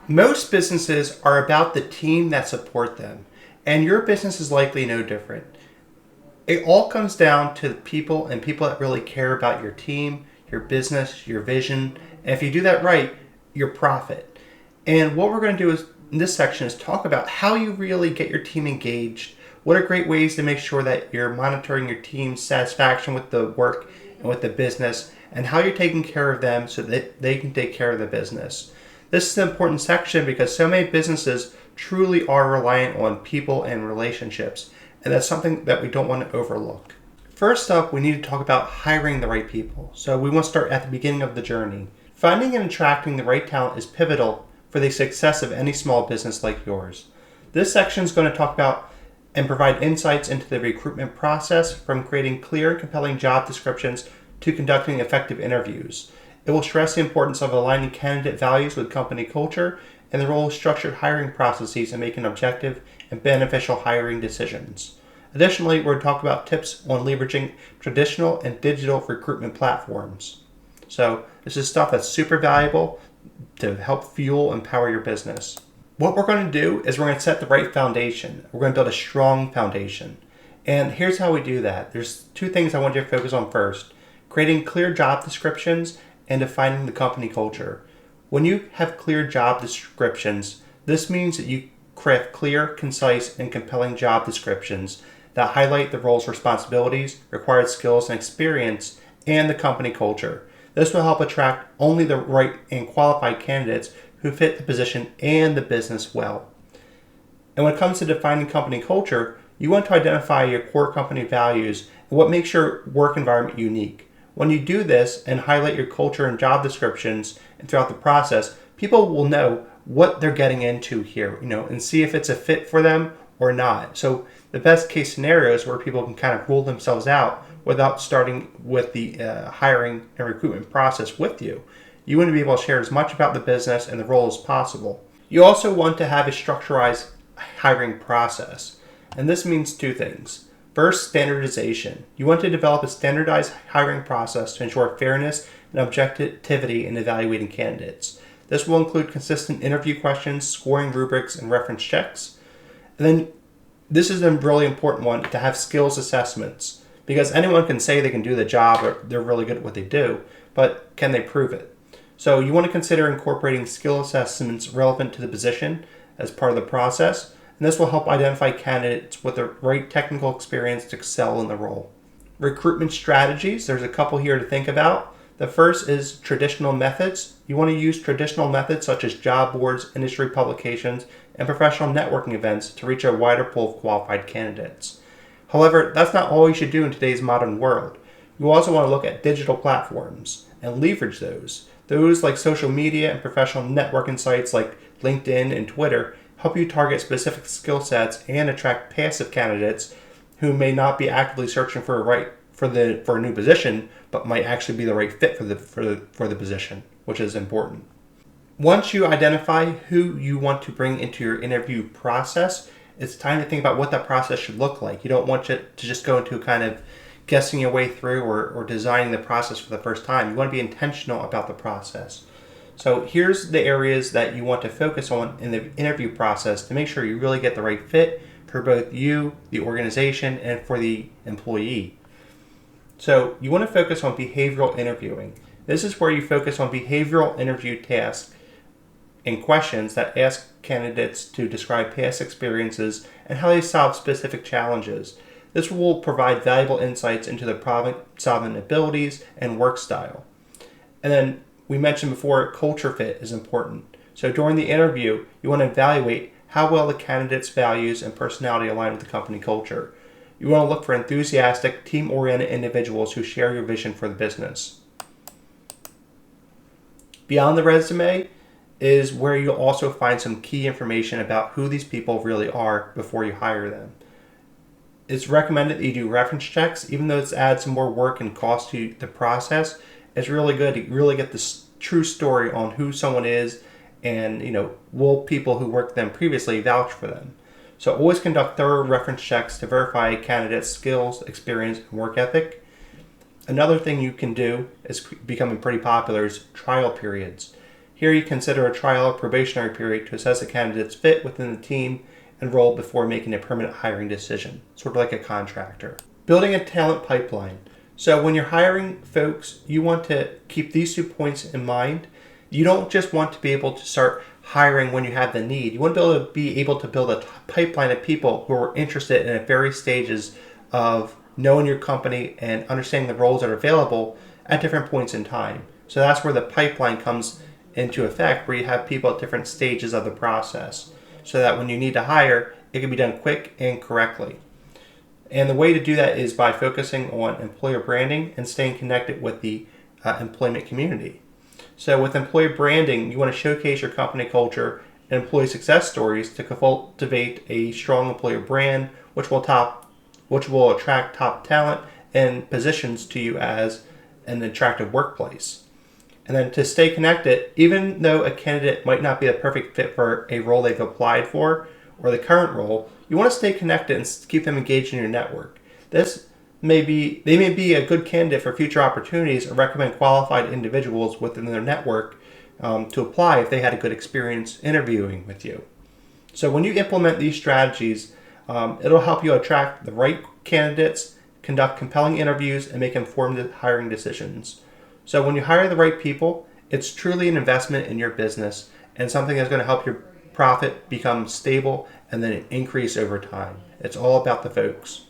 Most businesses are about the team that support them, and your business is likely no different. It all comes down to the people and people that really care about your team, your business, your vision, and if you do that right, your profit. And what we're going to do is in this section is talk about how you really get your team engaged. What are great ways to make sure that you're monitoring your team's satisfaction with the work and with the business, and how you're taking care of them so that they can take care of the business. This is an important section because so many businesses truly are reliant on people and relationships, and that's something that we don't want to overlook. First up, we need to talk about hiring the right people. So we want to start at the beginning of the journey. Finding and attracting the right talent is pivotal for the success of any small business like yours. This section is going to talk about and provide insights into the recruitment process, from creating clear and compelling job descriptions to conducting effective interviews. It will stress the importance of aligning candidate values with company culture and the role of structured hiring processes in making objective and beneficial hiring decisions. Additionally, we're going to talk about tips on leveraging traditional and digital recruitment platforms. So this is stuff that's super valuable to help fuel and power your business. What we're going to do is we're going to set the right foundation. We're going to build a strong foundation. And here's how we do that. There's two things I want you to focus on first: creating clear job descriptions and defining the company culture. When you have clear job descriptions, this means that you craft clear, concise, and compelling job descriptions that highlight the role's responsibilities, required skills and experience, and the company culture. This will help attract only the right and qualified candidates who fit the position and the business well. And when it comes to defining company culture, you want to identify your core company values and what makes your work environment unique. When you do this and highlight your culture and job descriptions and throughout the process, people will know what they're getting into here, and see if it's a fit for them or not. So the best case scenario is where people can kind of rule themselves out without starting with the hiring and recruitment process with you. You want to be able to share as much about the business and the role as possible. You also want to have a structured hiring process, and this means two things. First, standardization. You want to develop a standardized hiring process to ensure fairness and objectivity in evaluating candidates. This will include consistent interview questions, scoring rubrics, and reference checks. And then this is a really important one, to have skills assessments, because anyone can say they can do the job or they're really good at what they do, but can they prove it? So you want to consider incorporating skill assessments relevant to the position as part of the process, and this will help identify candidates with the right technical experience to excel in the role. Recruitment strategies, there's a couple here to think about. The first is traditional methods. You want to use traditional methods such as job boards, industry publications, and professional networking events to reach a wider pool of qualified candidates. However, that's not all you should do in today's modern world. You also want to look at digital platforms and leverage those. Those like social media and professional networking sites like LinkedIn and Twitter help you target specific skill sets and attract passive candidates who may not be actively searching for a new position, but might actually be the right fit for the position, which is important. Once you identify who you want to bring into your interview process, it's time to think about what that process should look like. You don't want it to just go into kind of guessing your way through or designing the process for the first time. You want to be intentional about the process. So here's the areas that you want to focus on in the interview process to make sure you really get the right fit for both you, the organization, and for the employee. So you want to focus on behavioral interviewing. This is where you focus on behavioral interview tasks and questions that ask candidates to describe past experiences and how they solve specific challenges. This will provide valuable insights into their problem-solving abilities and work style. And then we mentioned before, culture fit is important. So during the interview, you want to evaluate how well the candidate's values and personality align with the company culture. You want to look for enthusiastic, team-oriented individuals who share your vision for the business. Beyond the resume is where you'll also find some key information about who these people really are before you hire them. It's recommended that you do reference checks, even though it's adds some more work and cost to the process. It's really good to really get this true story on who someone is, and will people who worked with them previously vouch for them. So always conduct thorough reference checks to verify a candidate's skills, experience, and work ethic. Another thing you can do is becoming pretty popular is trial periods. Here you consider a trial or probationary period to assess a candidate's fit within the team and role before making a permanent hiring decision, sort of like a contractor. Building a talent pipeline. So when you're hiring folks, you want to keep these 2 points in mind. You don't just want to be able to start hiring when you have the need. You want to be able to build a pipeline of people who are interested in at various stages of knowing your company and understanding the roles that are available at different points in time. So that's where the pipeline comes into effect, where you have people at different stages of the process, so that when you need to hire, it can be done quick and correctly. And the way to do that is by focusing on employer branding and staying connected with the employment community. So with employer branding, you want to showcase your company culture and employee success stories to cultivate a strong employer brand, which will attract top talent and positions to you as an attractive workplace. And then to stay connected, even though a candidate might not be a perfect fit for a role they've applied for or the current role, you want to stay connected and keep them engaged in your network. They may be a good candidate for future opportunities or recommend qualified individuals within their network to apply if they had a good experience interviewing with you. So when you implement these strategies, it'll help you attract the right candidates, conduct compelling interviews, and make informed hiring decisions. So when you hire the right people, it's truly an investment in your business and something that's going to help your profit become stable and then increase over time. It's all about the folks.